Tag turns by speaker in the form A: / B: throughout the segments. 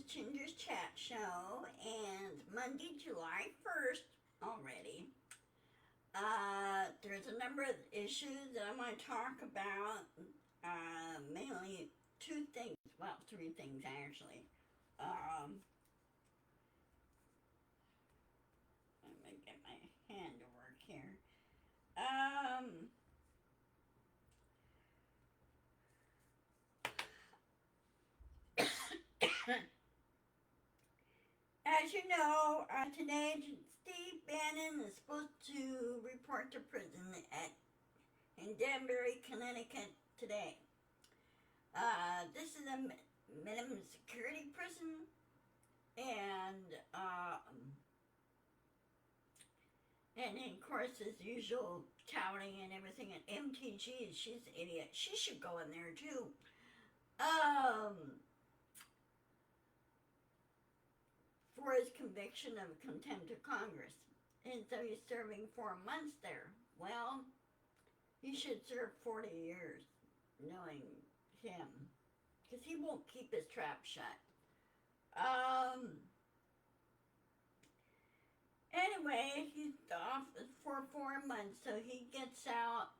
A: Ginger's Chat Show, and Monday, July 1st already. There's a number of issues that I want to talk about. Mainly two things, well, three things actually. Let me get my hand to work here. As you know, today Steve Bannon is supposed to report to prison in Danbury, Connecticut today. This is a minimum security prison, and of course, as usual, touting and everything. And MTG, she's an idiot. She should go in there too. For his conviction of contempt of Congress. And so he's serving 4 months there. Well, he should serve 40 years, knowing him. Because he won't keep his trap shut. Anyway, he's off for 4 months, so he gets out,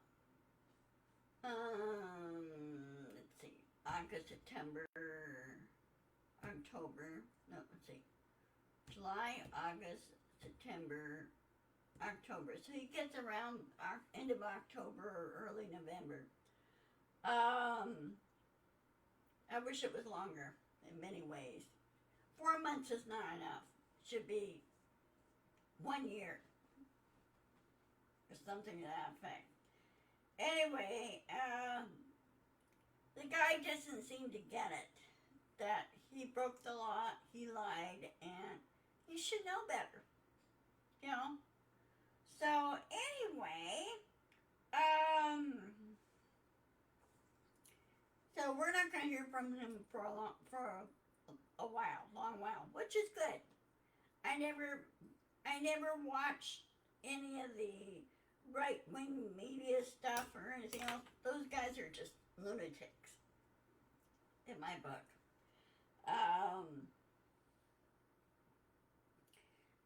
A: let's see, August, September, October, no, let's see, July, August, September, October. So he gets around end of October or early November. I wish it was longer in many ways. 4 months is not enough. Should be 1 year or something to that effect. Anyway, the guy doesn't seem to get it. That he broke the law, he lied, and he should know better. You know? So, anyway, so we're not going to hear from him for a long while, which is good. I never watched any of the right-wing media stuff or anything else. Those guys are just lunatics, in my book.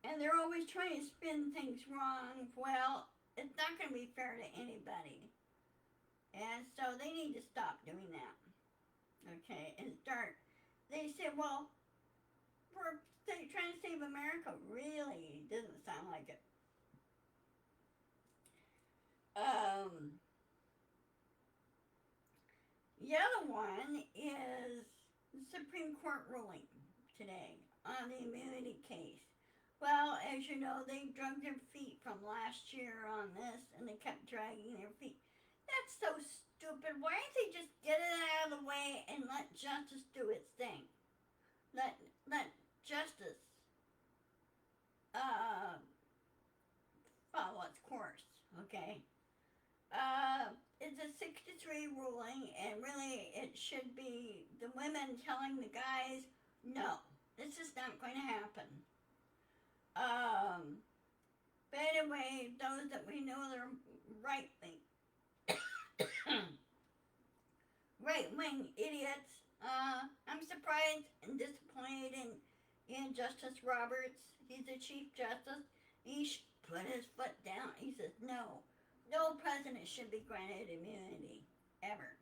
A: And they're always trying to spin things wrong. Well, it's not going to be fair to anybody. And so they need to stop doing that. Okay, and start. They say, well, we're trying to save America. Really doesn't sound like it. The other one is the Supreme Court ruling today on the immunity case. Well, as you know, they drug their feet from last year on this, and they kept dragging their feet. That's so stupid. Why don't they just get it out of the way and let justice do its thing? Let justice follow its course, okay? It's a 6-3 ruling, and really it should be the women telling the guys, no, this is not going to happen. But anyway, those that we know that are right-wing idiots, I'm surprised and disappointed in Justice Roberts. He's the Chief Justice. He should put his foot down. He says, no president should be granted immunity, ever.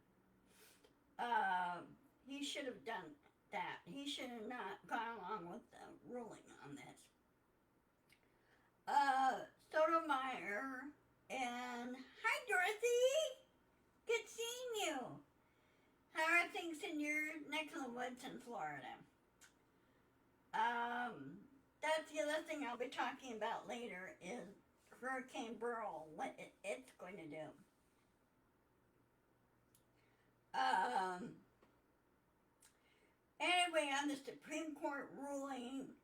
A: He should have done that. He should have not gone along with the ruling on this. Sotomayor, and hi Dorothy, good seeing you. How are things in your neck of the woods in Florida? That's the other thing I'll be talking about later is Hurricane Beryl, what it's going to do. Anyway, on the Supreme Court ruling,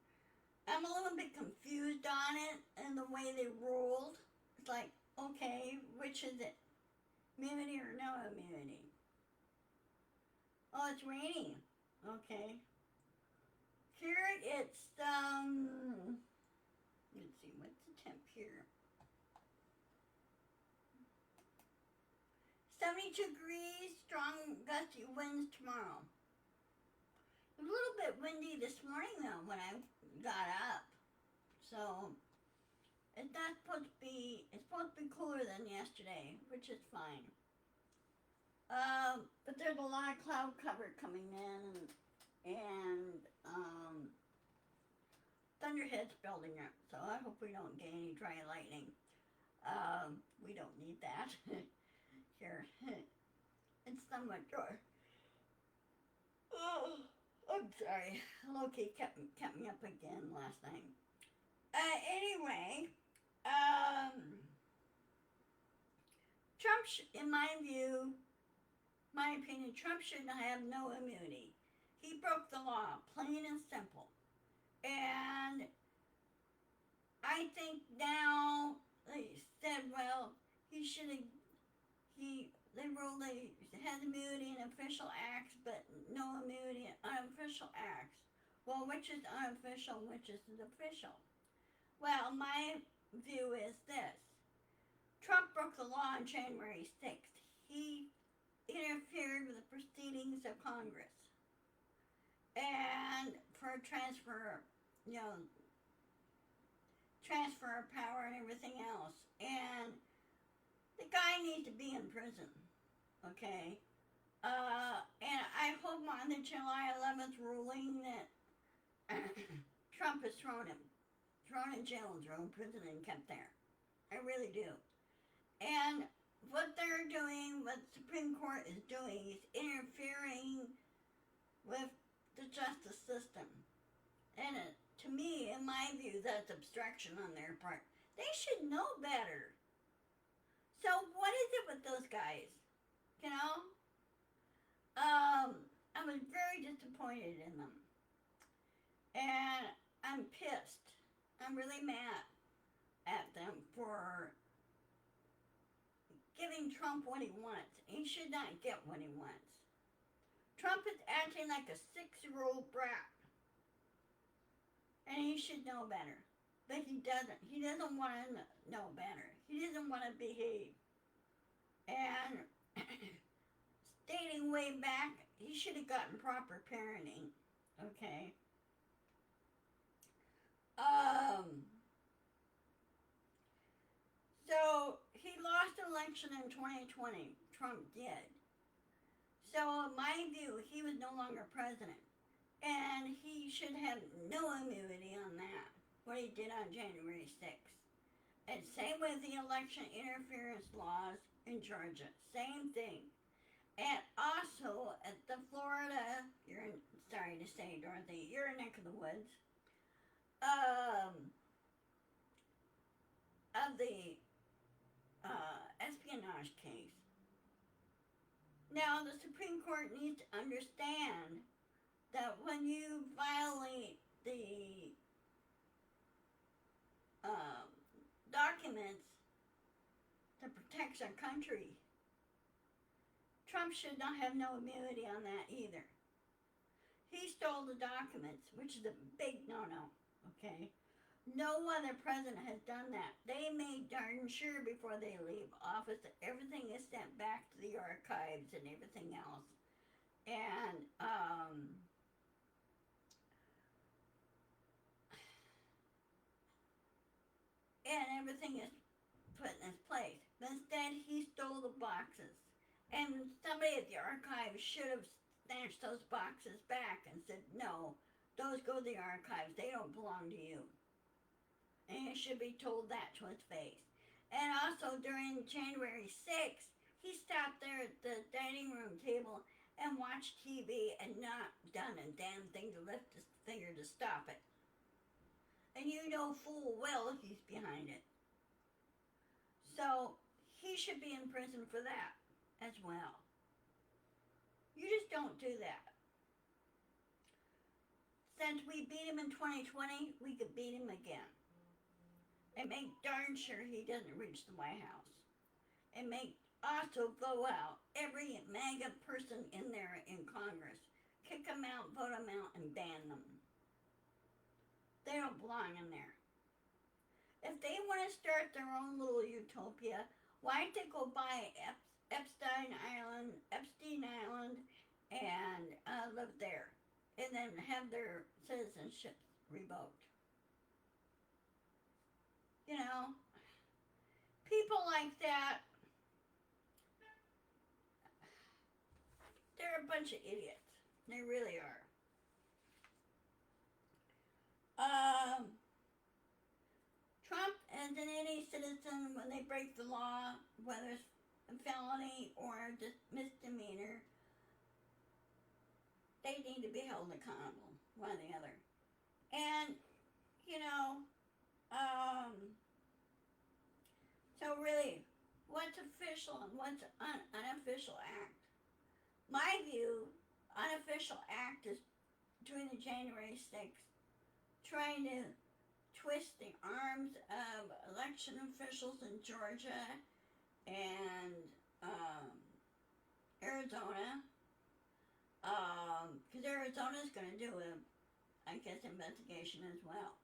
A: I'm a little bit confused on it and the way they ruled. It's like, okay, which is it? Immunity or no immunity? Oh, it's raining. Okay. Here it's, let's see, what's the temp here? 72 degrees, strong gusty winds tomorrow. A little bit windy this morning though when I got up. So it's not supposed to be. It's supposed to be cooler than yesterday, which is fine. But there's a lot of cloud cover coming in, and thunderhead's building up. So I hope we don't get any dry lightning. We don't need that here. It's somewhat dry. Oh, I'm sorry. Loki kept me up again last night. Anyway, Trump, in my view, my opinion, Trump should have no immunity. He broke the law, plain and simple. And I think now they said, well, he should have, they ruled he had immunity in official acts, but no immunity in unofficial acts. Well, which is unofficial, which is official? Well, my view is this. Trump broke the law on January 6th. He interfered with the proceedings of Congress. And for transfer, transfer of power and everything else. And the guy needs to be in prison, okay? And I hope on the July 11th ruling that Trump has thrown in jail and thrown in prison and kept there. I really do. And what they're doing, what the Supreme Court is doing, is interfering with the justice system. And to me, in my view, that's obstruction on their part. They should know better. So what is it with those guys? You know? I was very disappointed in them. And I'm pissed. I'm really mad at them for giving Trump what he wants. He should not get what he wants. Trump is acting like a 6-year-old brat. And he should know better. But he doesn't. He doesn't want to know better. He doesn't want to behave. And stating way back, he should have gotten proper parenting. Okay? So, he lost the election in 2020. Trump did. So, in my view, he was no longer president. And he should have no immunity on that, what he did on January 6th. And same with the election interference laws in Georgia. Same thing. And also, at the Florida, sorry to say, Dorothy, you're a neck of the woods, of the espionage case. Now, the Supreme Court needs to understand that when you violate the documents that protects our country, Trump should not have no immunity on that either. He stole the documents, which is a big no-no, okay? No other president has done that. They made darn sure before they leave office that everything is sent back to the archives and everything else. And, everything is put in its place. But instead, he stole the boxes. And somebody at the archives should have snatched those boxes back and said, no, those go to the archives. They don't belong to you. And he should be told that to his face. And also, during January 6th, he sat there at the dining room table and watched TV and not done a damn thing to lift his finger to stop it. And you know full well he's behind it. So, he should be in prison for that as well. You just don't do that. Since we beat him in 2020, we could beat him again. And make darn sure he doesn't reach the White House. And also go out every MAGA person in there in Congress. Kick them out, vote them out, and ban them. They don't belong in there. If they want to start their own little utopia, why don't they go buy Epstein Island, and live there? and then have their citizenship revoked. You know, people like that, they're a bunch of idiots. They really are. Um, Trump and any citizen, when they break the law, whether it's a felony or just misdemeanor, they need to be held accountable, one or the other. And, you know, so really, what's official and what's unofficial act? My view, unofficial act is during the January 6th, trying to twist the arms of election officials in Georgia and Arizona, because Arizona's going to do a, I guess, investigation as well.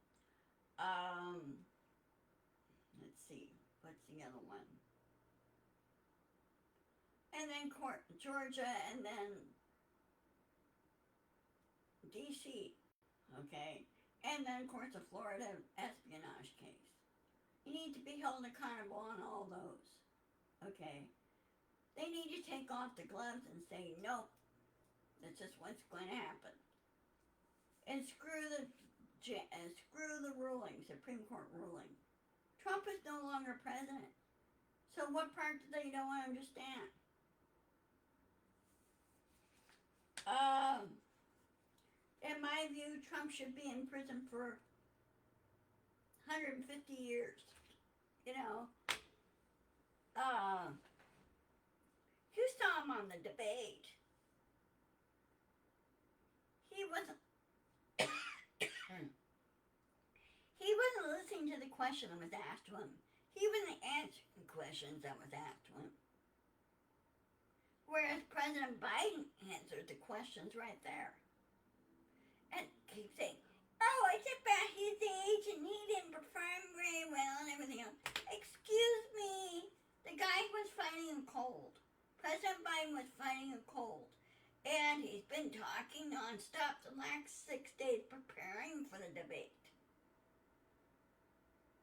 A: Let's see, what's the other one? And then Georgia, and then DC, okay? And then, of course, the Florida espionage case. You need to be held accountable on all those, okay? They need to take off the gloves and say, no, that's just what's going to happen. And screw the ruling, Supreme Court ruling. Trump is no longer president. So what part do they don't understand? In my view, Trump should be in prison for 150 years. You know, you saw him on the debate. He wasn't. He wasn't listening to the question that was asked to him. He wasn't answering questions that was asked to him. Whereas President Biden answered the questions right there. And keep saying, oh, it's about his age and he didn't perform very well and everything else. Excuse me. The guy was fighting a cold. President Biden was fighting a cold. And he's been talking nonstop the last 6 days preparing for the debate.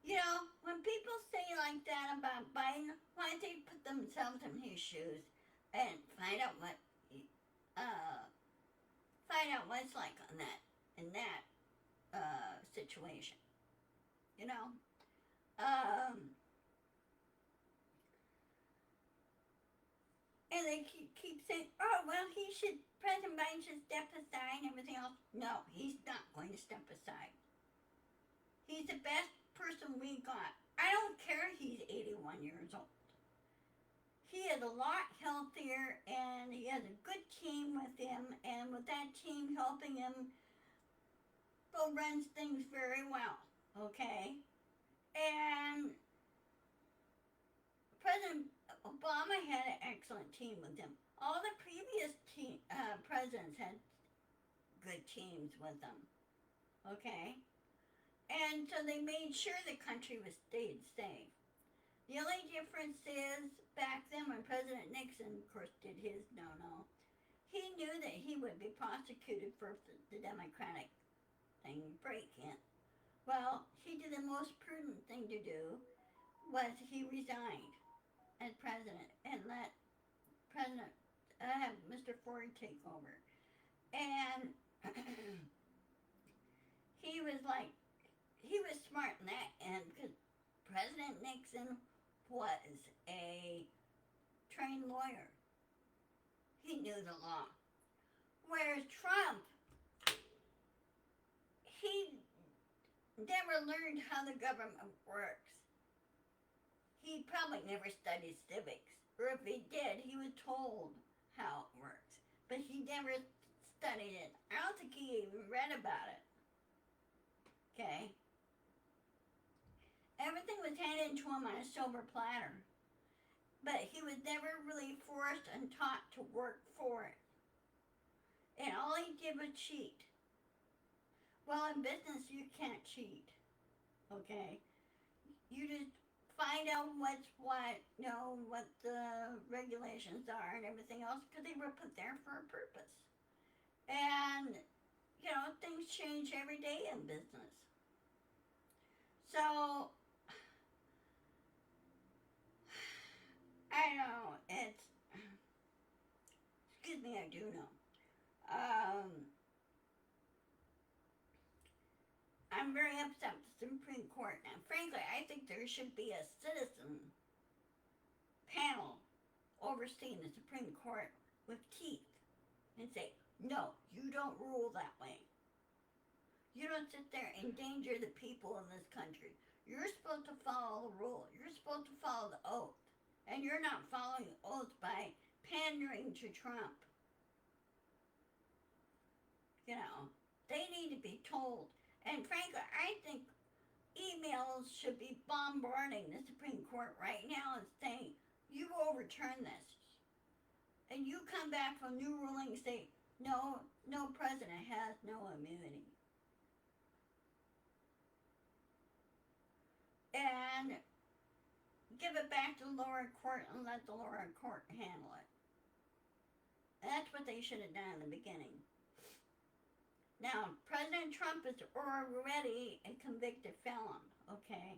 A: You know, when people say like that about Biden, why don't they put themselves in his shoes and find out what it's like in that situation, you know. And they keep saying, oh well, President Biden should step aside and everything else. No, he's not going to step aside. He's the best person we got. I don't care he's 81 years old. He is a lot healthier, and he has a good team with him, and with that team helping him, Bill runs things very well, okay? And President Obama had an excellent team with him. All the previous presidents had good teams with them, okay? And so they made sure the country stayed safe. The only difference is, back then when President Nixon, of course, did his no-no, he knew that he would be prosecuted for the Democratic thing break-in. Well, he did the most prudent thing to do, was he resigned as president and let Mr. Ford take over. And he was smart in that end, because President Nixon was a trained lawyer. He knew the law. Whereas Trump, he never learned how the government works. He probably never studied civics. Or if he did, he was told how it works. But he never studied it. I don't think he even read about it. Okay? Everything was handed to him on a silver platter. But he was never really forced and taught to work for it. And all he did was cheat. Well, in business, you can't cheat. Okay? You just find out what's what, know what the regulations are and everything else, because they were put there for a purpose. And things change every day in business. So, I know, excuse me, I do know. I'm very upset with the Supreme Court. Now, frankly, I think there should be a citizen panel overseeing the Supreme Court with teeth and say, no, you don't rule that way. You don't sit there and endanger the people in this country. You're supposed to follow the rule. You're supposed to follow the oath. And you're not following the oath by pandering to Trump. You know, they need to be told. And frankly, I think emails should be bombarding the Supreme Court right now and saying, you overturn this. And you come back from new ruling and say, no president has no immunity. And give it back to the lower court and let the lower court handle it. And that's what they should have done in the beginning. Now, President Trump is already a convicted felon, okay?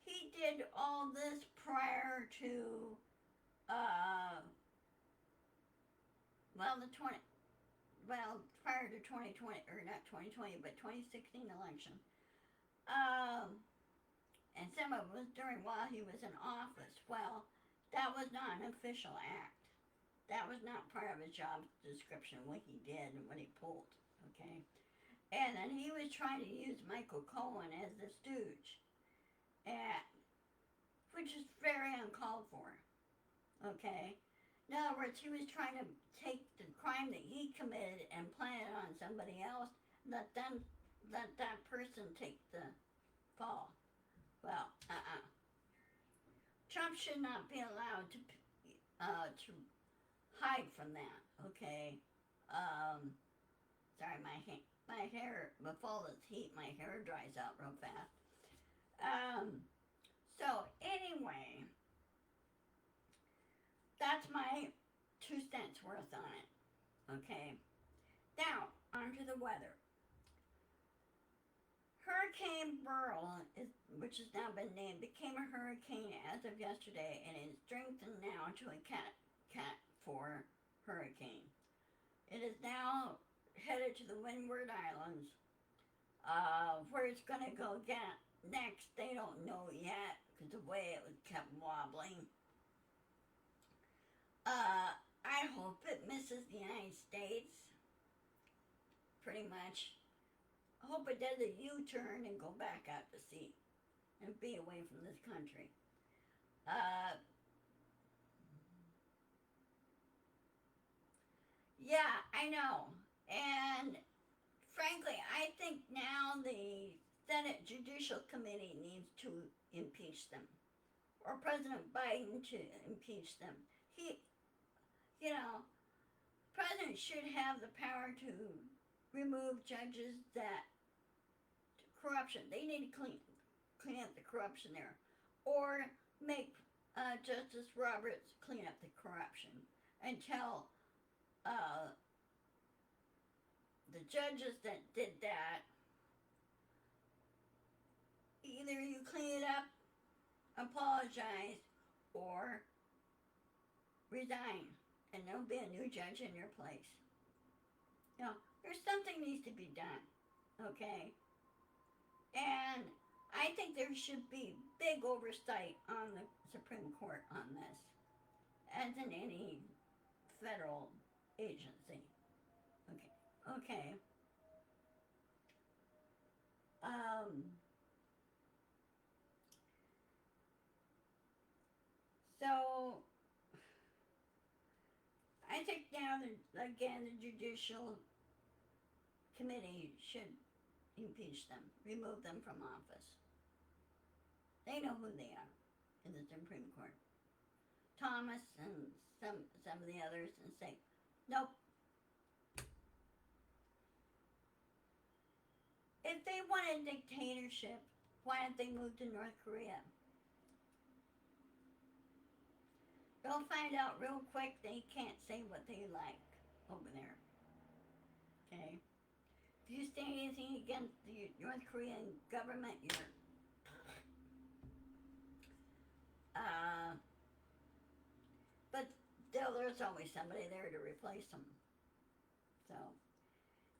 A: He did all this prior to, prior to 2020, or not 2020, but 2016 election. And some of it was while he was in office. Well, that was not an official act. That was not part of his job description, what he did and what he pulled, okay? And then he was trying to use Michael Cohen as the stooge, which is very uncalled for, okay? In other words, he was trying to take the crime that he committed and plant it on somebody else, let that person take the fall. Well, Trump should not be allowed to hide from that, okay? Sorry, my hair, with all this heat, my hair dries out real fast. So anyway, that's my 2 cents worth on it, okay? Now, on to the weather. Hurricane Beryl, which has now been named, became a hurricane as of yesterday and is strengthened now to a Cat 4 hurricane. It is now headed to the Windward Islands. Where it's going to go next, they don't know yet because the way it was kept wobbling. I hope it misses the United States. Pretty much. I hope it does a U-turn and go back out to sea and be away from this country. Yeah, I know. And frankly, I think now the Senate Judicial Committee needs to impeach them. Or President Biden to impeach them. President should have the power to remove judges that corruption. They need to clean up the corruption there. Or make Justice Roberts clean up the corruption. And tell the judges that did that, either you clean it up, apologize, or resign, and there'll be a new judge in your place. There's something needs to be done, okay? And I think there should be big oversight on the Supreme Court on this, as in any federal agency. Okay. So I think now that, again, the Judicial Committee should impeach them, remove them from office. They know who they are in the Supreme Court. Thomas and some of the others, and say, nope. If they want a dictatorship, why don't they move to North Korea? They'll find out real quick they can't say what they like over there. Okay? If If you say anything against the North Korean government, you're uh, but still, there's always somebody there to replace them. So,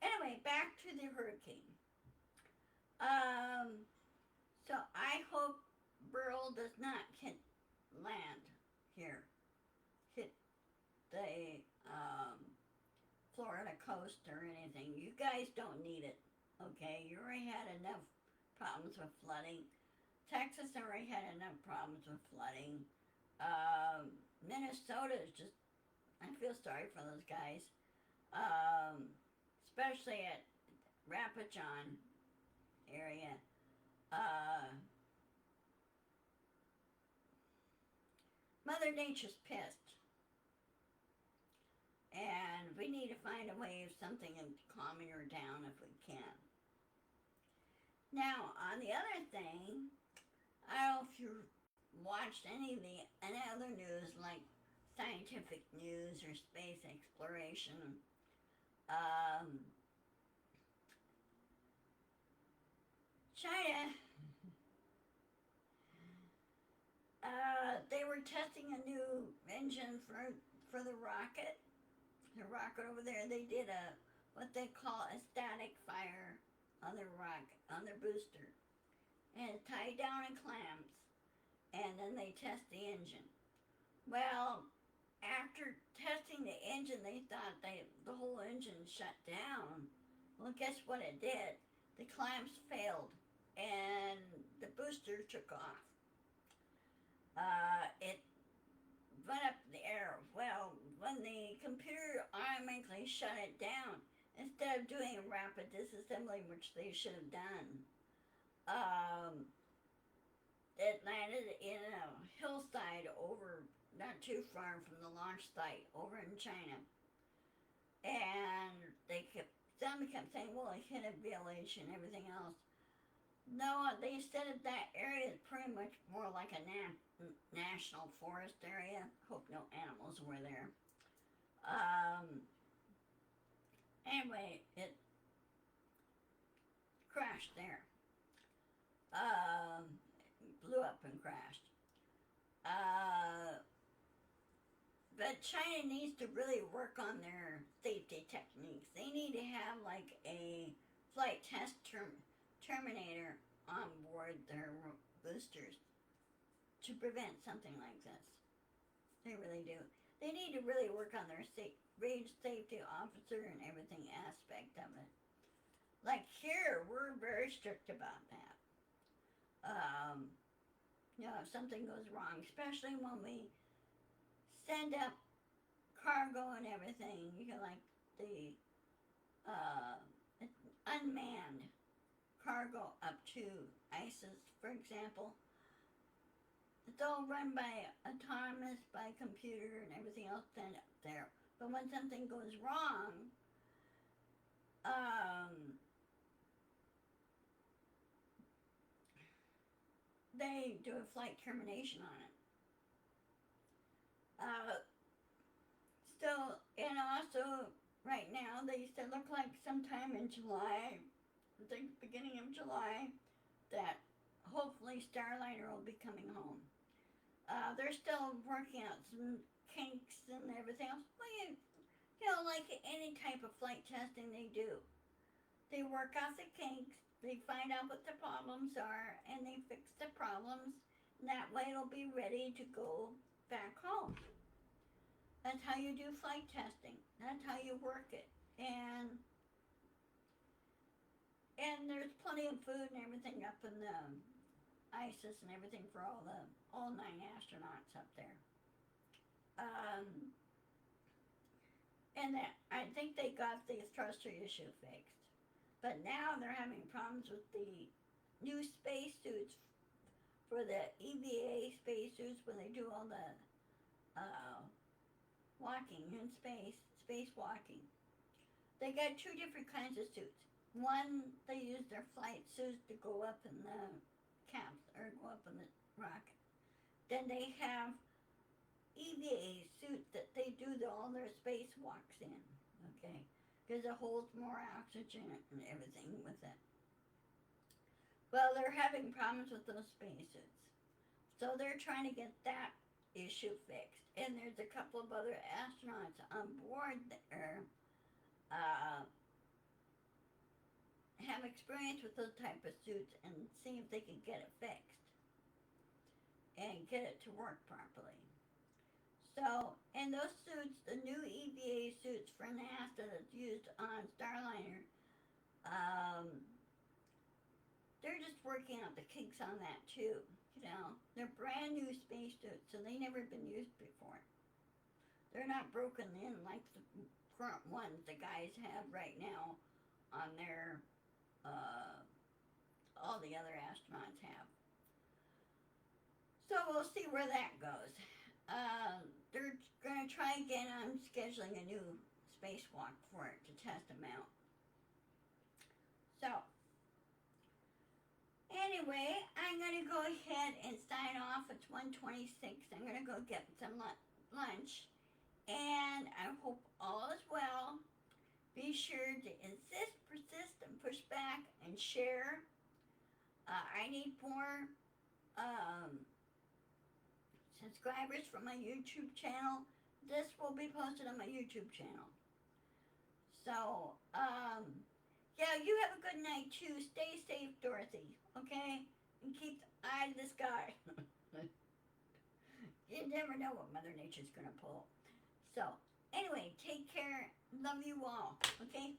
A: anyway, back to the hurricane. Um, so I hope Burl does not hit land here, hit the Florida coast or anything. You guys don't need it, okay? You already had enough problems with flooding. Texas already had enough problems with flooding. Minnesota is just, I feel sorry for those guys, especially at Rapijan area. Mother Nature's pissed. And we need to find a way of something of calming her down if we can. Now, on the other thing, I don't know if you watched any other news like scientific news or space exploration. China, they were testing a new engine for the rocket. The rocket over there, they did what they call a static fire on their rocket, on their booster. And it's tied down in clamps. And then they test the engine. Well, after testing the engine, they thought the whole engine shut down. Well, guess what it did? The clamps failed, and the booster took off. It went up in the air. Well, when the computer automatically shut it down, instead of doing a rapid disassembly, which they should have done, it landed in a hillside over not too far from the launch site over in China. And some kept saying, well, it hit a village and everything else. No, they said that area is pretty much more like a national forest area. Hope no animals were there. Anyway, it crashed there. Blew up and crashed. But China needs to really work on their safety techniques. They need to have like a flight test terminator on board their boosters to prevent something like this. They really do. They need to really work on their range safety officer and everything aspect of it. Like here, we're very strict about that. If something goes wrong, especially when we send up cargo and everything, like the unmanned cargo up to ISIS, for example. It's all run by autonomous, by computer and everything else sent up there. But when something goes wrong, they do a flight termination on it. And also, right now, they said look like sometime in July, I think beginning of July, that hopefully Starliner will be coming home. They're still working out some kinks and everything else. Well, like any type of flight testing they do. They work out the kinks, they find out what the problems are, and they fix the problems, and that way it'll be ready to go back home. That's how you do flight testing. That's how you work it. And there's plenty of food and everything up in the ISIS and everything for all 9 astronauts up there. And I think they got the thruster issue fixed. But now they're having problems with the new spacesuits for the EVA spacesuits when they do all the walking in space walking. They got 2 different kinds of suits. One, they use their flight suits to go up in the caps or go up in the rocket. Then they have EVA suits that they do all their spacewalks in, okay? because it holds more oxygen and everything with it. Well, they're having problems with those spacesuits. So they're trying to get that issue fixed. And there's a couple of other astronauts on board that have experience with those type of suits and see if they can get it fixed and get it to work properly. So, and those suits, the new EVA suits for NASA that's used on Starliner, they're just working out the kinks on that too. You know, they're brand new space suits, so they never been used before. They're not broken in like the current ones the guys have right now on their, all the other astronauts have. So we'll see where that goes. They're going to try again on scheduling a new spacewalk for it to test them out. So, anyway, I'm going to go ahead and sign off. It's 1:26. I'm going to go get some lunch. And I hope all is well. Be sure to insist, persist, and push back and share. I need more subscribers for my YouTube channel. This will be posted on my YouTube channel. So, yeah, you have a good night too. Stay safe, Dorothy, okay? And keep the eye to the sky. You never know what Mother Nature's gonna pull. So, anyway, take care. Love you all, okay?